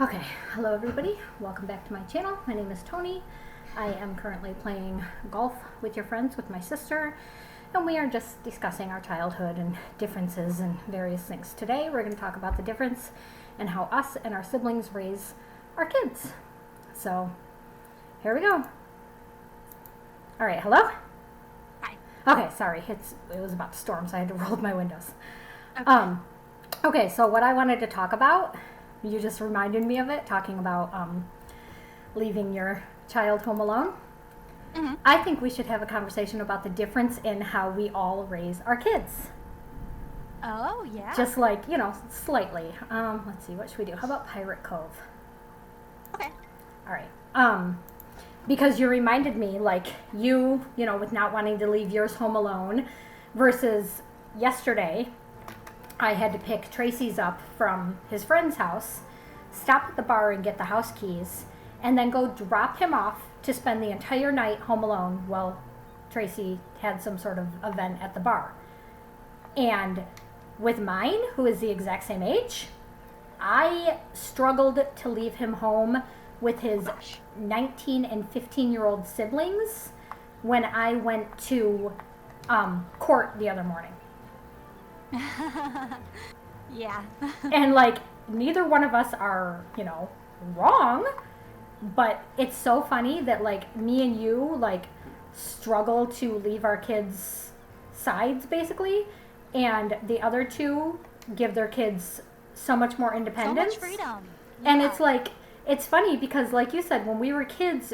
Okay, hello everybody. Welcome back to my channel. My name is Tony. I am currently playing golf with your friends with my sister, and we are just discussing our childhood and differences and various things. Today we're going to talk about the difference in how us and our siblings raise our kids. So, here we go. All right, hello? Hi. Okay, sorry. It was about to storm, so I had to roll up my windows. Okay. Okay, so what I wanted to talk about, you just reminded me of it, talking about leaving your child home alone. Mm-hmm. I think we should have a conversation about the difference in how we all raise our kids. Oh, yeah. Just like, slightly. Let's see, what should we do? How about Pirate Cove? Okay. All right. Because you reminded me, like, with not wanting to leave yours home alone versus yesterday, I had to pick Tracy's up from his friend's house, stop at the bar and get the house keys, and then go drop him off to spend the entire night home alone while Tracy had some sort of event at the bar. And with mine, who is the exact same age, I struggled to leave him home with his 19 and 15-year-old siblings when I went to court the other morning. Yeah. And like, neither one of us are, wrong, but it's so funny that like me and you like struggle to leave our kids' sides basically, and the other two give their kids so much more independence. So much freedom. And Yeah. it's like, it's funny because like you said, when we were kids,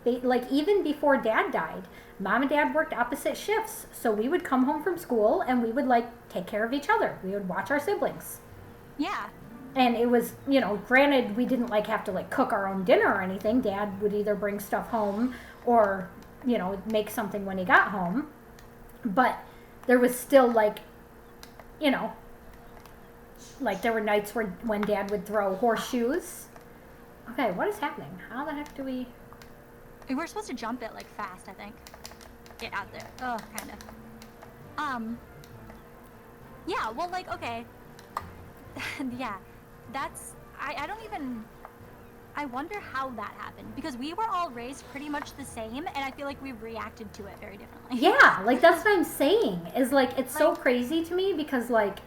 like even before Dad died, Mom and Dad worked opposite shifts. So we would come home from school and we would like take care of each other. We would watch our siblings. Yeah. And it was, granted we didn't like have to like cook our own dinner or anything. Dad would either bring stuff home or, make something when he got home. But there was still like, like there were nights when Dad would throw horseshoes. Okay, what is happening? How the heck do we... We were supposed to jump it like fast, I think. Get out there. Oh, kind of. Yeah, well, like, okay. Yeah, that's... I don't even... I wonder how that happened. Because we were all raised pretty much the same, and I feel like we reacted to it very differently. Yeah, like that's what I'm saying. Is like, it's so crazy to me because like...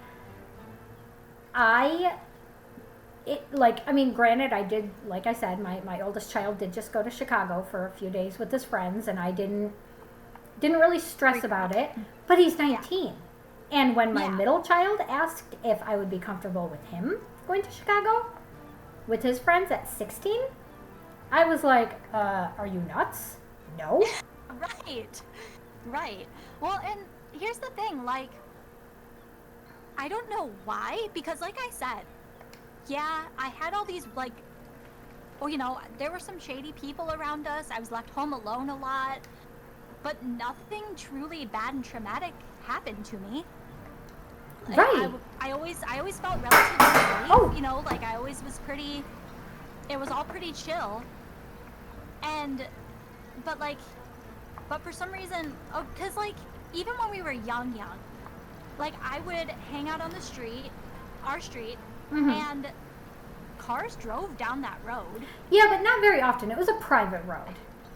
granted, I did, like I said, my oldest child did just go to Chicago for a few days with his friends, and I didn't really stress about it, but he's 19. Yeah. And when my middle child asked if I would be comfortable with him going to Chicago with his friends at 16, I was like, are you nuts? No. Right. Well, and here's the thing, like, I don't know why, because like I said, yeah, I had all these, like, well, there were some shady people around us. I was left home alone a lot, but nothing truly bad and traumatic happened to me. Like, right. I always felt relatively safe, like I always was pretty, it was all pretty chill. But for some reason, because like, even when we were young, like I would hang out on the street, our street, mm-hmm. and cars drove down that road. Yeah, but not very often. It was a private road.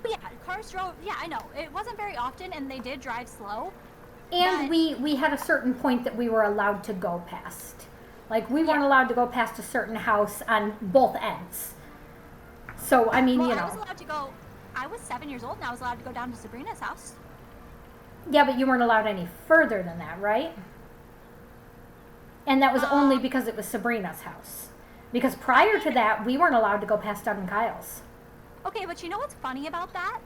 Yeah, cars drove, yeah, I know. It wasn't very often, and they did drive slow. And we had a certain point that we were allowed to go past. Like, we weren't allowed to go past a certain house on both ends. So, I mean, I was allowed to go, I was 7 years old, and I was allowed to go down to Sabrina's house. Yeah, but you weren't allowed any further than that, right? And that was only because it was Sabrina's house. Because prior to that, we weren't allowed to go past Doug and Kyle's. Okay, but you know what's funny about that?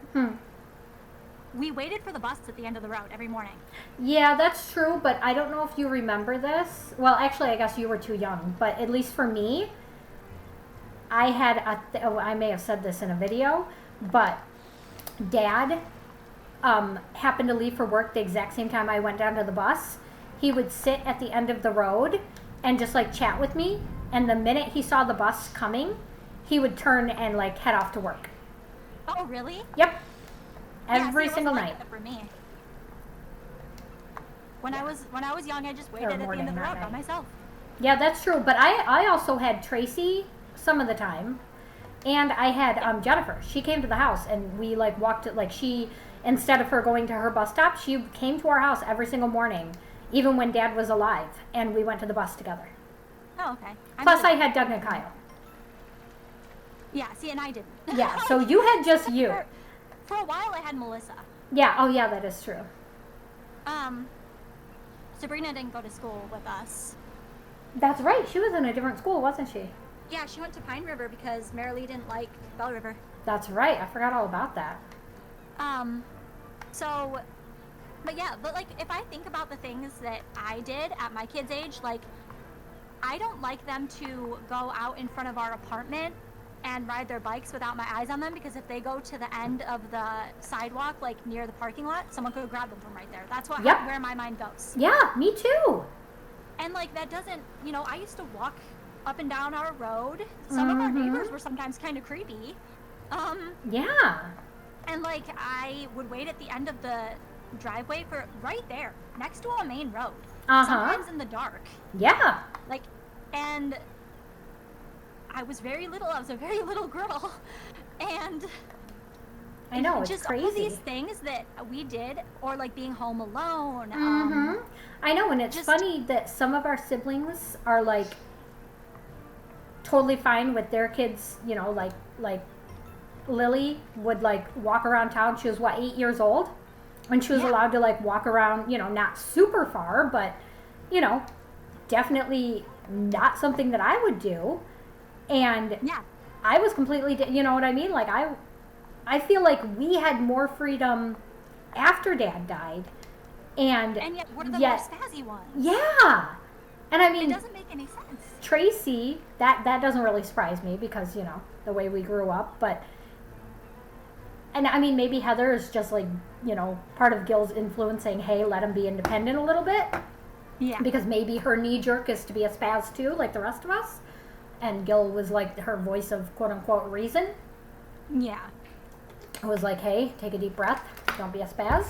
We waited for the bus at the end of the road every morning. Yeah, that's true, but I don't know if you remember this. Well, actually, I guess you were too young, but at least for me, I had I may have said this in a video, but Dad happened to leave for work the exact same time I went down to the bus. He would sit at the end of the road and just like chat with me, and the minute he saw the bus coming, he would turn and like head off to work. Oh, really? Yep. Every single night. For me. When I was young, I just waited at the end of the road by myself. Yeah, that's true. But I also had Tracy some of the time. And I had Jennifer. She came to the house, and we like walked it. Like she, instead of her going to her bus stop, she came to our house every single morning, even when Dad was alive, and we went to the bus together. Oh, okay. Plus, I had Doug and Kyle. Yeah, see, and I didn't. Yeah, so you had just you. For a while, I had Melissa. Yeah, oh yeah, that is true. Sabrina didn't go to school with us. That's right. She was in a different school, wasn't she? Yeah, she went to Pine River because Marilee didn't like Bell River. That's right. I forgot all about that. So, but like, if I think about the things that I did at my kids' age, like, I don't like them to go out in front of our apartment and ride their bikes without my eyes on them, because if they go to the end of the sidewalk, like near the parking lot, someone could grab them from right there. That's where my mind goes. Yeah, me too. And like, that doesn't, I used to walk up and down our road. Some of our neighbors were sometimes kind of creepy. Yeah. And like, I would wait at the end of the driveway for right there, next to a main road. Sometimes in the dark. Yeah. Like, and I was very little. I was a very little girl. And I know, it's just crazy. all of these things that we did, or like being home alone. I know, and it's funny that some of our siblings are like totally fine with their kids, like Lily would like walk around town. She was 8 years old when she was allowed to like walk around, not super far, but definitely not something that I would do. And I was completely, you know what I mean? Like I feel like we had more freedom after Dad died. And yet, what are the more spazzy ones? Yeah. And I mean, it doesn't make any sense. Tracy, that doesn't really surprise me because, the way we grew up. And I mean, maybe Heather is just like, part of Gil's influence saying, hey, let him be independent a little bit. Yeah. Because maybe her knee jerk is to be a spaz too, like the rest of us. And Gil was like her voice of quote unquote reason. Yeah. It was like, hey, take a deep breath. Don't be a spaz.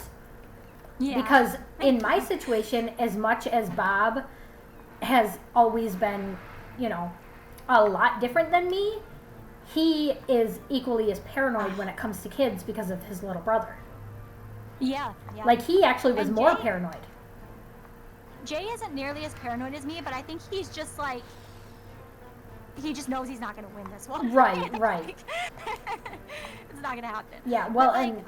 Yeah. Because in my situation, as much as Bob has always been, a lot different than me, he is equally as paranoid when it comes to kids because of his little brother. Yeah. Like, he actually was more paranoid. Jay isn't nearly as paranoid as me, but I think he's just like, he just knows he's not going to win this one. Right. It's not going to happen. Yeah, well, but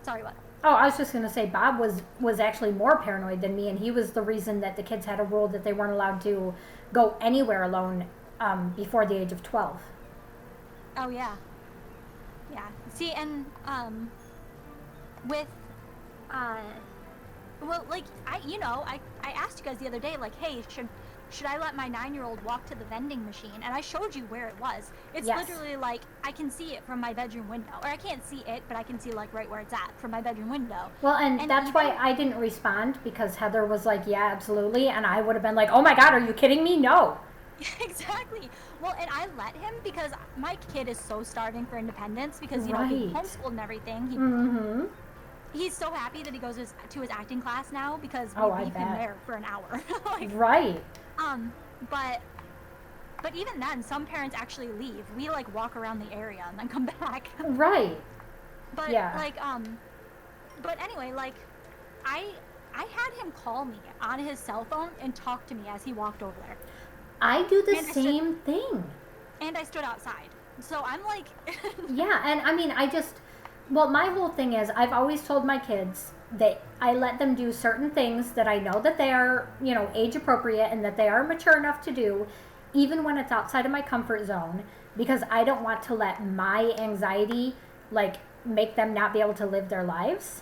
sorry, what? Oh, I was just going to say, Bob was actually more paranoid than me, and he was the reason that the kids had a rule that they weren't allowed to go anywhere alone before the age of 12. Oh, yeah. Yeah. See, and with, well, like, I asked you guys the other day, like, hey, should I let my 9-year-old walk to the vending machine? And I showed you where it was. It's literally like, I can see it from my bedroom window. Or I can't see it, but I can see like right where it's at from my bedroom window. Well, and that's why I didn't respond, because Heather was like, yeah, absolutely. And I would have been like, oh my God, are you kidding me? No. Exactly. Well, and I let him because my kid is so starving for independence because, he homeschooled and everything. He's so happy that he goes to his acting class now because we leave him there for an hour. Right. But even then, some parents actually leave. We like walk around the area and then come back. Right. But but anyway, like I had him call me on his cell phone and talk to me as he walked over there. I do the same thing. And I stood outside. So I'm like Yeah, and I mean, my whole thing is I've always told my kids that I let them do certain things that I know that they are, age appropriate and that they are mature enough to do, even when it's outside of my comfort zone, because I don't want to let my anxiety, like, make them not be able to live their lives.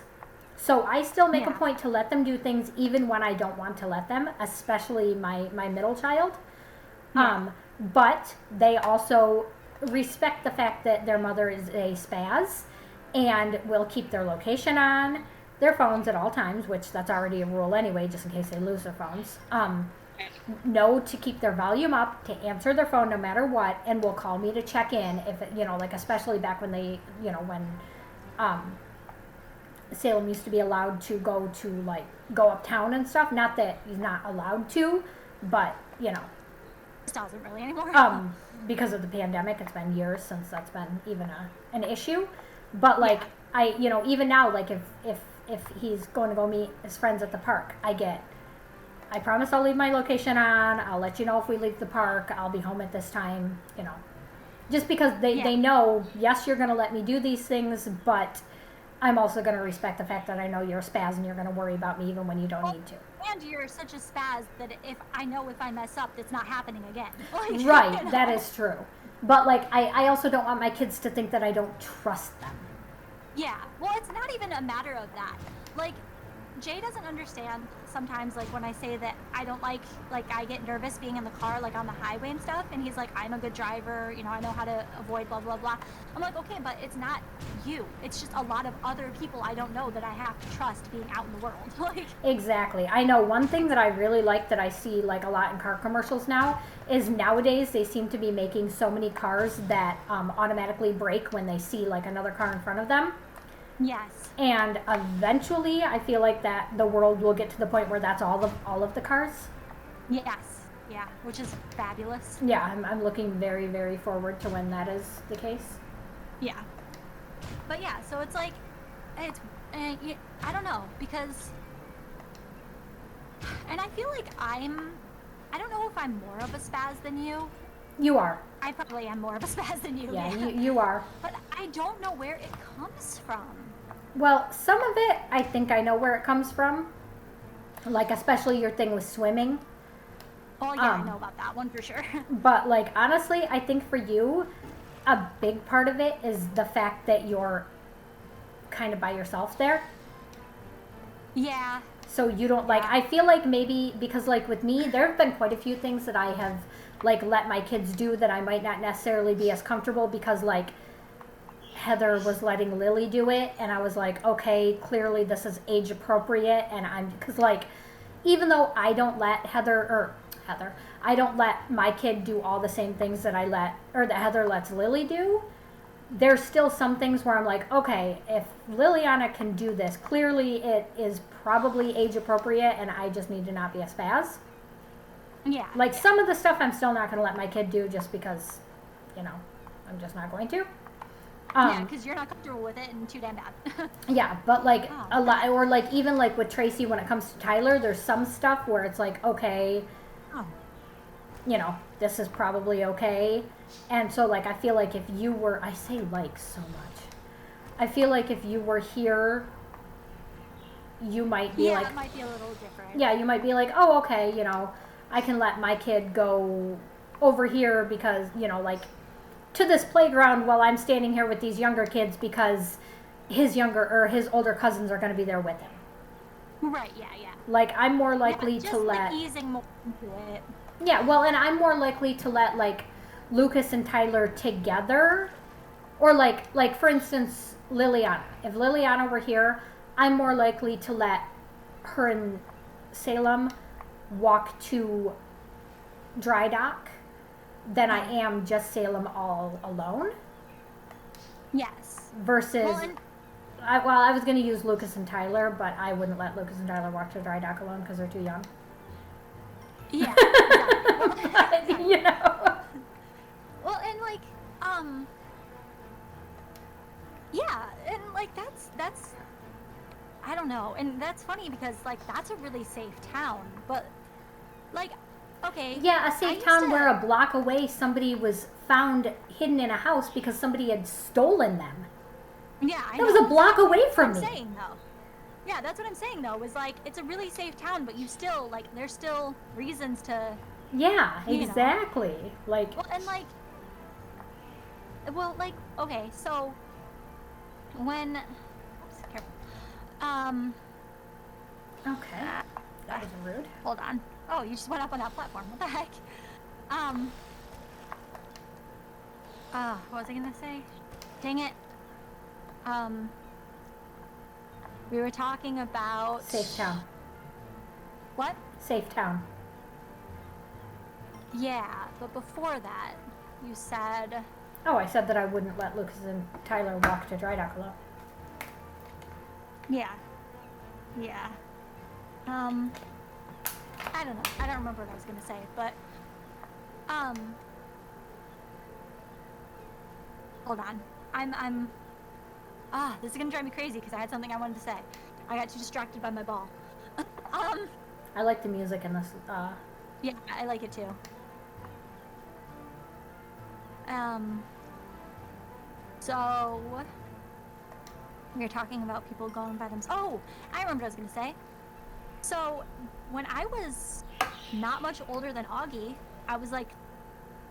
So I still make a point to let them do things even when I don't want to let them, especially my middle child. Yeah. But they also respect the fact that their mother is a spaz and will keep their location on their phones at all times, which that's already a rule anyway, just in case they lose their phones. Know to keep their volume up, to answer their phone no matter what, and will call me to check in if it, like especially back when they, when Salem used to be allowed to go uptown and stuff. Not that he's not allowed to, but doesn't really anymore. Because of the pandemic. It's been years since that's been even an issue. But like even now, like if he's going to go meet his friends at the park, I promise I'll leave my location on. I'll let you know if we leave the park. I'll be home at this time, just because they know, yes, you're going to let me do these things, but I'm also going to respect the fact that I know you're a spaz and you're going to worry about me even when you don't need to. And you're such a spaz that if I mess up, it's not happening again. Like, Right, that is true. But like, I also don't want my kids to think that I don't trust them. Yeah, well, it's not even a matter of that. Like, Jay doesn't understand sometimes, like, when I say that I don't like I get nervous being in the car, like, on the highway and stuff, and he's like, I'm a good driver, I know how to avoid blah, blah, blah. I'm like, okay, but it's not you. It's just a lot of other people I don't know that I have to trust being out in the world. Like, exactly. I know one thing that I really like that I see, like, a lot in car commercials now is nowadays they seem to be making so many cars that automatically brake when they see, like, another car in front of them. yes. And eventually, I feel like that the world will get to the point where that's all of the cars. Yes. Yeah, which is fabulous. Yeah, I'm looking very, very forward to when that is the case. Yeah. But yeah, so it's like, I don't know, because, and I feel like I don't know if I'm more of a spaz than you. You are. I probably am more of a spaz than you. Yeah, you are. But I don't know where it comes from. Well, some of it, I think I know where it comes from. Like, especially your thing with swimming. Oh, yeah, I know about that one for sure. But, like, honestly, I think for you, a big part of it is the fact that you're kind of by yourself there. Yeah. So you don't, like, I feel like maybe, because, like, with me, there have been quite a few things that I have, like, let my kids do that I might not necessarily be as comfortable because, like, Heather was letting Lily do it, and I was like, okay, clearly this is age appropriate, and because, like, even though I don't let I don't let my kid do all the same things that that Heather lets Lily do, there's still some things where I'm like, okay, if Liliana can do this, clearly it is probably age appropriate, and I just need to not be a spaz. Yeah. Like, some of the stuff I'm still not going to let my kid do just because, I'm just not going to. Yeah, because you're not comfortable with it and too damn bad. Yeah, but like a lot, or like even like with Tracy when it comes to Tyler, there's some stuff where it's like, okay, this is probably okay. And so like, I feel like if you were, I say like so much, I feel like if you were here, you might be like, it might be a little different. Yeah, you might be like, oh, okay, I can let my kid go over here because, like, to this playground while I'm standing here with these younger kids because his older cousins are going to be there with him. Right, yeah. Like, I'm more likely to let... Just easing more into it. Yeah, well, and I'm more likely to let, like, Lucas and Tyler together. Or, like for instance, Liliana. If Liliana were here, I'm more likely to let her and Salem walk to Dry Dock than I am just Salem all alone. Yes. Versus, I was going to use Lucas and Tyler, but I wouldn't let Lucas and Tyler walk to Dry Dock alone because they're too young. Yeah. Exactly. Well, and like, yeah, and like that's, I don't know, and that's funny because like that's a really safe town, but like, okay. Yeah, a safe town where a block away somebody was found hidden in a house because somebody had stolen them. Yeah, that was a block away from me. That's what I'm saying, though. Yeah, that's what I'm saying, though, is like, it's a really safe town, but you still, like, there's still reasons to... Yeah, exactly. Like... okay, so, when... Oops, careful. Okay. That was rude. Hold on. Oh, you just went up on that platform. What the heck? What was I gonna say? Dang it. We were talking about... Safe town. What? Safe town. Yeah, but before that, you said... Oh, I said that I wouldn't let Lucas and Tyler walk to Dry Dock alone. Yeah. Yeah. I don't know. I don't remember what I was gonna say, but... Um, hold on. This is gonna drive me crazy because I had something I wanted to say. I got too distracted by my ball. um, I like the music in this. yeah, I like it too. So we were talking about people going by themselves. Oh, I remember what I was gonna say. So when I was not much older than Augie, I was like,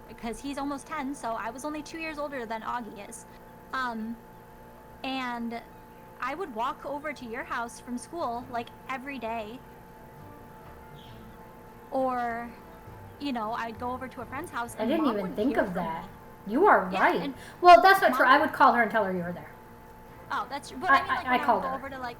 because he's almost 10, so I was only 2 years older than Augie is. And I would walk over to your house from school like every day. Or, you know, I'd go over to a friend's house I and didn't Mom even would think hear of from that. me. You are Yeah, right. and Well, that's not Mom- true. I would call her and tell her you were there. Oh, that's true. But I mean, like, I when I called would her. go over to, like,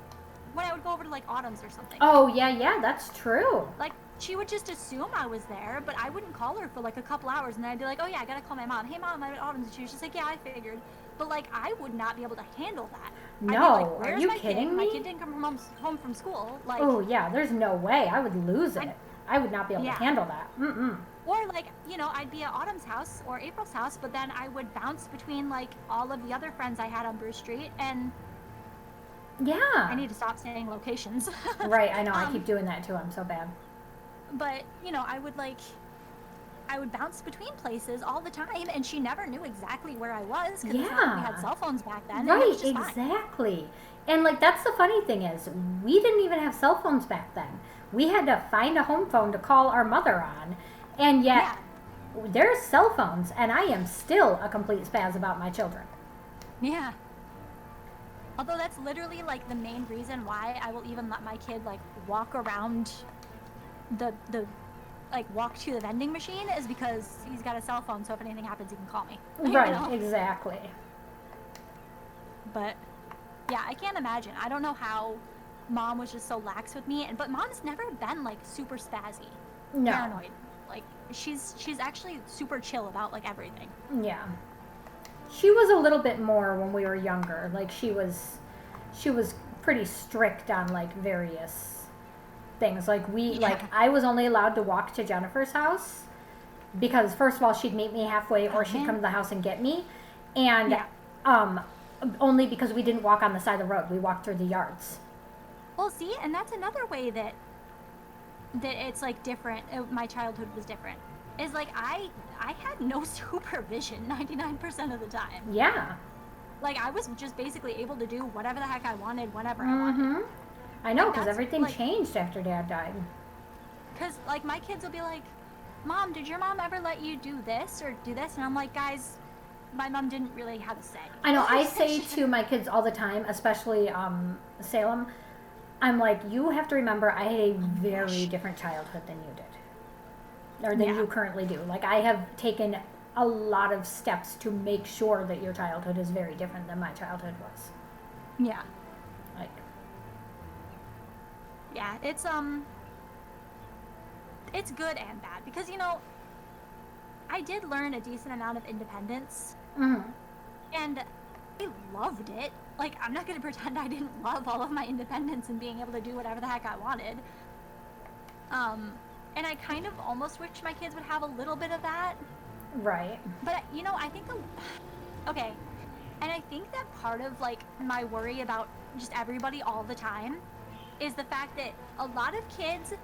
when I would go over to, like, Autumn's or something. Oh, yeah, that's true. Like, she would just assume I was there, but I wouldn't call her for, like, a couple hours, and then I'd be like, oh, yeah, I gotta call my mom. Hey, Mom, I'm at Autumn's. And she was just like, yeah, I figured. But, like, I would not be able to handle that. I'd be No, like, are where's you my kidding kid? me? My kid didn't come home from school. Like, Oh, yeah, there's no way. I would lose it. I would not be able Yeah. to handle that. Mm-mm. or, like, you know, I'd be at Autumn's house or April's house, but then I would bounce between, like, all of the other friends I had on Bruce Street, and Yeah. I need to stop saying locations. Right, I know. I keep doing that too. I'm so bad. But, you know, I would bounce between places all the time, and she never knew exactly where I was because we Yeah. had cell phones back then. and it Right, was just fine. exactly. And like that's the funny thing is we didn't even have cell phones back then. We had to find a home phone to call our mother on. And yet there's cell phones and I am still a complete spaz about my children. Yeah. Although that's literally like the main reason why I will even let my kid like walk around the like walk to the vending machine is because he's got a cell phone, so if anything happens he can call me. You Right, know? exactly. But yeah, I can't imagine. I don't know how Mom was just so lax with me, but Mom's never been like super spazzy, No. paranoid. Like she's actually super chill about like everything. Yeah. She was a little bit more when we were younger. Like she was pretty strict on like various things. Like like I was only allowed to walk to Jennifer's house because first of all she'd meet me halfway or she'd come to the house and get me. And only because we didn't walk on the side of the road. We walked through the yards. Well, see, and that's another way that it's like different. My childhood was different. Is like I had no supervision 99% of the time. Yeah. Like I was just basically able to do whatever the heck I wanted whenever I wanted. Mhm. I know Like, because that's, everything like- changed after Dad died. Because like my kids will be like, "Mom, did your mom ever let you do this or do this?" And I'm like, "Guys, my mom didn't really have a say." I know. I say to my kids all the time, especially Salem, I'm like, you have to remember I had a very different childhood than you did. Or than Yeah. you currently do. Like, I have taken a lot of steps to make sure that your childhood is very different than my childhood was. Yeah. Like, Yeah, it's good and bad because, you know, I did learn a decent amount of independence mhm. and I loved it. Like, I'm not going to pretend I didn't love all of my independence and being able to do whatever the heck I wanted. And I kind of almost wish my kids would have a little bit of that. Right. But, you know, I think, okay, and I think that part of, like, my worry about just everybody all the time is the fact that a lot of kids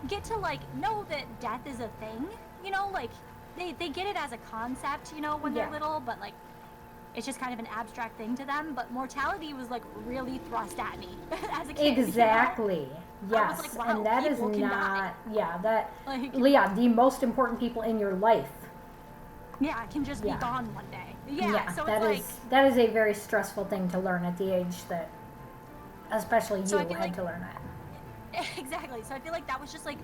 get to, like, know that death is a thing, you know, like, they get it as a concept, you know, when they're Yeah. little, but, like, it's just kind of an abstract thing to them, but mortality was, like, really thrust at me as a kid. Exactly. You know? I Yes. was like, wow, And that is people can die. not, yeah, that, Like, yeah, the most important people in your life. yeah, it can just Yeah. be gone one day. Yeah, so it's that like... is that is a very stressful thing to learn at the age that especially So I you feel had like- to learn that. Exactly. So I feel like that was just like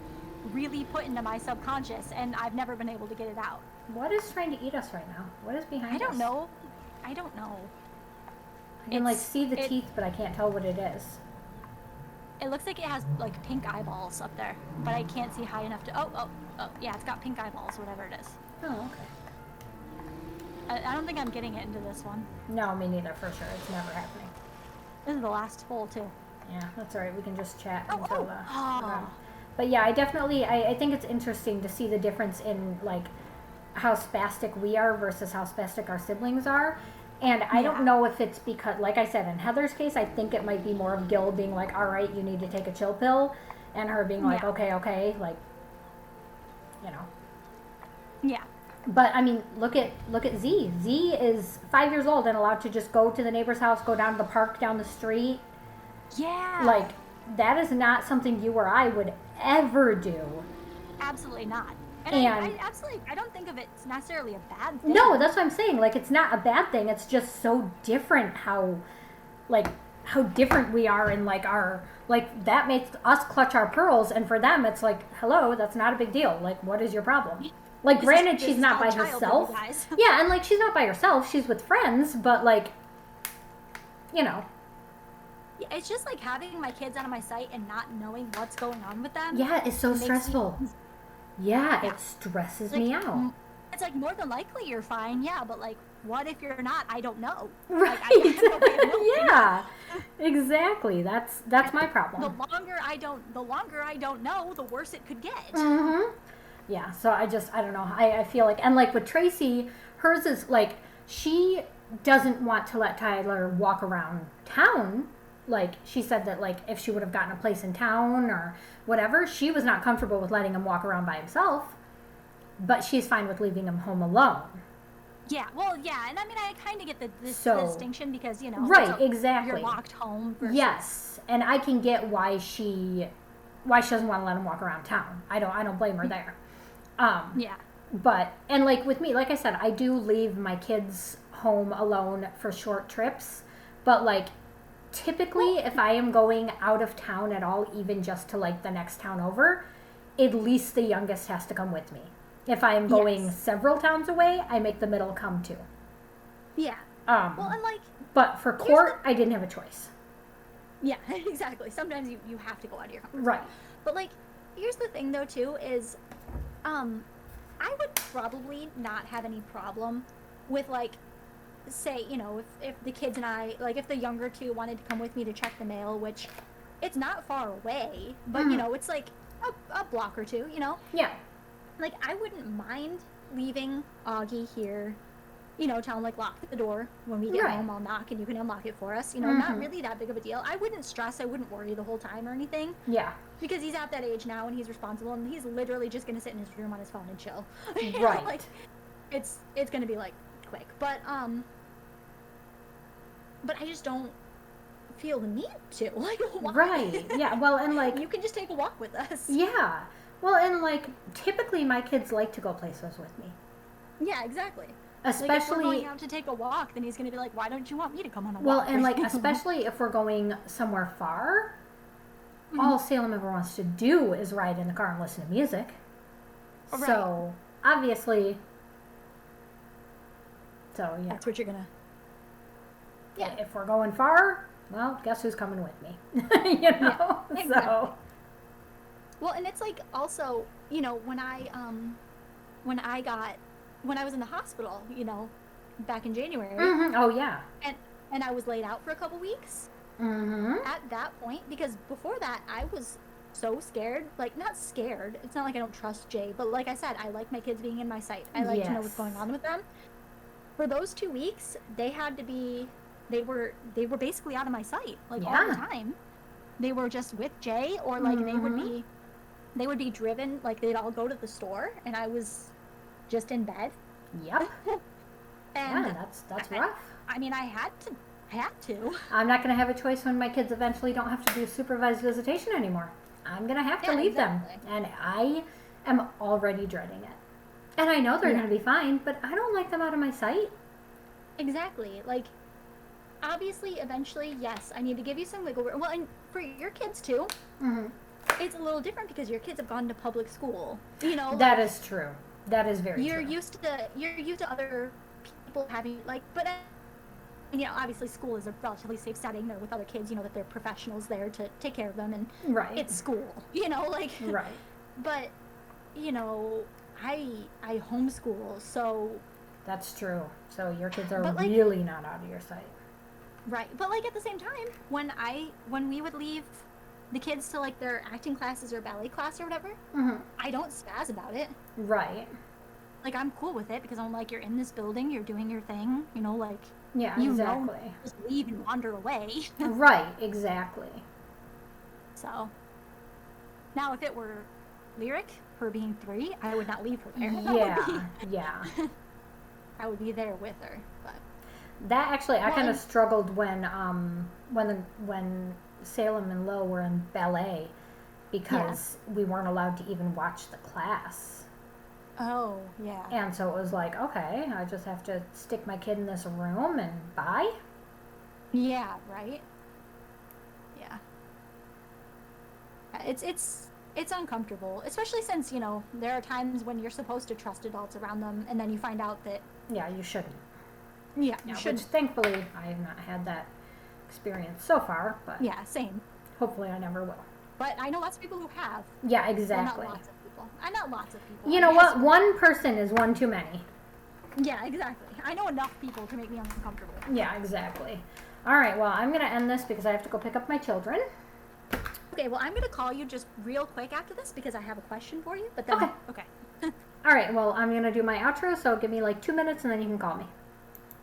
really put into my subconscious, and I've never been able to get it out. What is trying to eat us right now? What is behind us? I don't know. I don't know. I can like It's- see the it- teeth, but I can't tell what it is. It looks like it has like pink eyeballs up there, but I can't see high enough to. Oh, yeah, it's got pink eyeballs, whatever it is. Oh, okay. I don't think I'm getting it into this one. No, me neither, for sure. It's never happening. This is the last hole too. Yeah, that's all right. We can just chat Oh, until oh. we're done. But yeah, I think it's interesting to see the difference in like how spastic we are versus how spastic our siblings are. And I don't know if it's because, like I said, in Heather's case, I think it might be more of Gil being like, all right, you need to take a chill pill, and her being like, okay, like, you know. Yeah. But I mean, look at Z. Z is 5 years old and allowed to just go to the neighbor's house, go down to the park down the street. Yeah. Like, that is not something you or I would ever do. Absolutely not. And I don't think of it necessarily a bad thing. No, that's what I'm saying. Like, it's not a bad thing. It's just so different how different we are in like our, like, that makes us clutch our pearls, and for them it's like, hello, that's not a big deal. Like, what is your problem? Like, granted, she's not by herself. Yeah, and like, she's not by herself. She's with friends, but like, you know. It's just like having my kids out of my sight and not knowing what's going on with them. Yeah, it's so stressful. Yeah, it stresses me out. It's like, more than likely you're fine, yeah, but like, what if you're not? I don't know. Right. Like, I have no way of knowing. Yeah, exactly. That's my problem. The longer I don't know, the worse it could get. Mm-hmm. Yeah, so I don't know. I feel like, and like with Tracy, hers is like, she doesn't want to let Tyler walk around town. Like, she said that, like, if she would have gotten a place in town or whatever, she was not comfortable with letting him walk around by himself. But she's fine with leaving him home alone. Yeah, well, yeah, and I mean, I kind of get the distinction because, you know, right, exactly. You're locked home. Versus... Yes, and I can get why she doesn't want to let him walk around town. I don't blame her there. Yeah. But, and like with me, like I said, I do leave my kids home alone for short trips. But like, typically, if I am going out of town at all, even just to like the next town over, at least the youngest has to come with me. If I am going several towns away, I make the middle come too. Yeah. Well, and like... But for court, I didn't have a choice. Yeah, exactly. Sometimes you have to go out of your comfort zone. Right. But like, here's the thing though too, is... I would probably not have any problem with, like, say, you know, if the kids and I, like, if the younger two wanted to come with me to check the mail, which it's not far away, but, you know, it's like a block or two, you know? Yeah. Like, I wouldn't mind leaving Augie here, you know, tell him, like, lock the door. When we get home, I'll knock and you can unlock it for us. You know, not really that big of a deal. I wouldn't stress, I wouldn't worry the whole time or anything. Yeah. Because he's at that age now and he's responsible and he's literally just going to sit in his room on his phone and chill. Right. Like, it's going to be, like, quick. But I just don't feel the need to. Like, why? Right. Yeah. Well, and like... You can just take a walk with us. Yeah. Well, and like, typically my kids like to go places with me. Yeah, exactly. Especially... Like, if we're going out to take a walk, then he's going to be like, why don't you want me to come on a walk? Well, and like, especially if we're going somewhere far, all Salem ever wants to do is ride in the car and listen to music. Right. So, obviously... So, yeah. That's what you're going to... Yeah. If we're going far, well, guess who's coming with me? You know? Yeah, exactly. So... Well, and it's like also, you know, when I was in the hospital, you know, back in January. Mm-hmm. Oh, yeah. And I was laid out for a couple weeks. Mm-hmm. At that point, because before that, I was so scared. Like, not scared. It's not like I don't trust Jay, but like I said, I like my kids being in my sight. I like to know what's going on with them. For those 2 weeks, they were basically out of my sight, like all the time. They were just with Jay, or like they would be driven, like they'd all go to the store, and I was just in bed. Yep. And yeah, that's rough. I mean, I had to. I'm not going to have a choice when my kids eventually don't have to do supervised visitation anymore. I'm going to have to leave them. And I am already dreading it. And I know they're going to be fine, but I don't like them out of my sight. Exactly. Like, obviously, eventually, yes, I need to give you some wiggle room. Well, and for your kids, too. Mm-hmm. It's a little different because your kids have gone to public school. You know, that is true. That is very true. You're used to other people having, like, but and, you know, obviously school is a relatively safe setting. They're with other kids, you know, that they're professionals there to take care of them, and it's school, you know, like, but, you know, I homeschool, so. That's true. So your kids are really not out of your sight. Right. But like at the same time, when we would leave the kids to like their acting classes or ballet class or whatever, Mhm. I don't spaz about it. Right. Like, I'm cool with it because I'm like, you're in this building, you're doing your thing, you know, like, Yeah, you exactly. know, just leave and wander away. Right, exactly. So, now if it were Lyric, her being 3, I would not leave her there. Yeah, yeah. I would be there with her, but That actually, I Well, kind of and- struggled when Salem and Lo were in ballet because we weren't allowed to even watch the class. oh yeah, And so it was like, okay, I just have to stick my kid in this room and bye. yeah, right, yeah. It's uncomfortable, especially since you know there are times when you're supposed to trust adults around them, and then you find out that Yeah, you shouldn't. yeah, Yeah, you should. which thankfully I have not had that experience so far, but Yeah, same. hopefully I never will. But I know lots of people who have. Yeah, Well, exactly. not lots of people. Not lots of people. You I know guess- what? One person is one too many. Yeah, exactly. I know enough people to make me uncomfortable. Yeah, exactly. All right, well, I'm going to end this because I have to go pick up my children. Okay, well, I'm gonna call you just real quick after this because I have a question for you. But then, Okay. okay. All right, well, I'm going to do my outro, so give me like 2 minutes and then you can call me.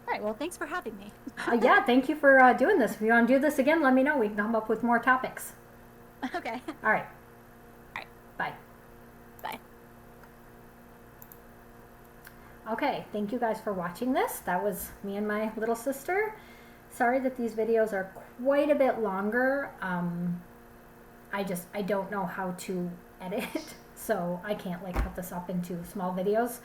All right. Well, thanks for having me. Yeah, thank you for doing this. If you want to do this again, let me know. We can come up with more topics. Okay. All right. All right. Bye. Bye. Okay, thank you guys for watching this. That was me and my little sister. Sorry that these videos are quite a bit longer. I don't know how to edit, so I can't like cut this up into small videos.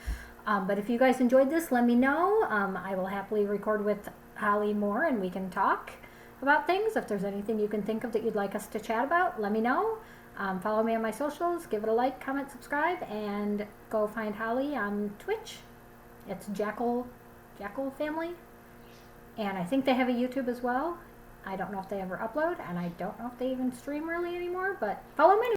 But if you guys enjoyed this, let me know. I will happily record with Holly more and we can talk about things. If there's anything you can think of that you'd like us to chat about, let me know. Follow me on my socials, give it a like, comment, subscribe, and go find Holly on Twitch. It's Jackal Family. And I think they have a YouTube as well. I don't know if they ever upload, and I don't know if they even stream really anymore, but follow me.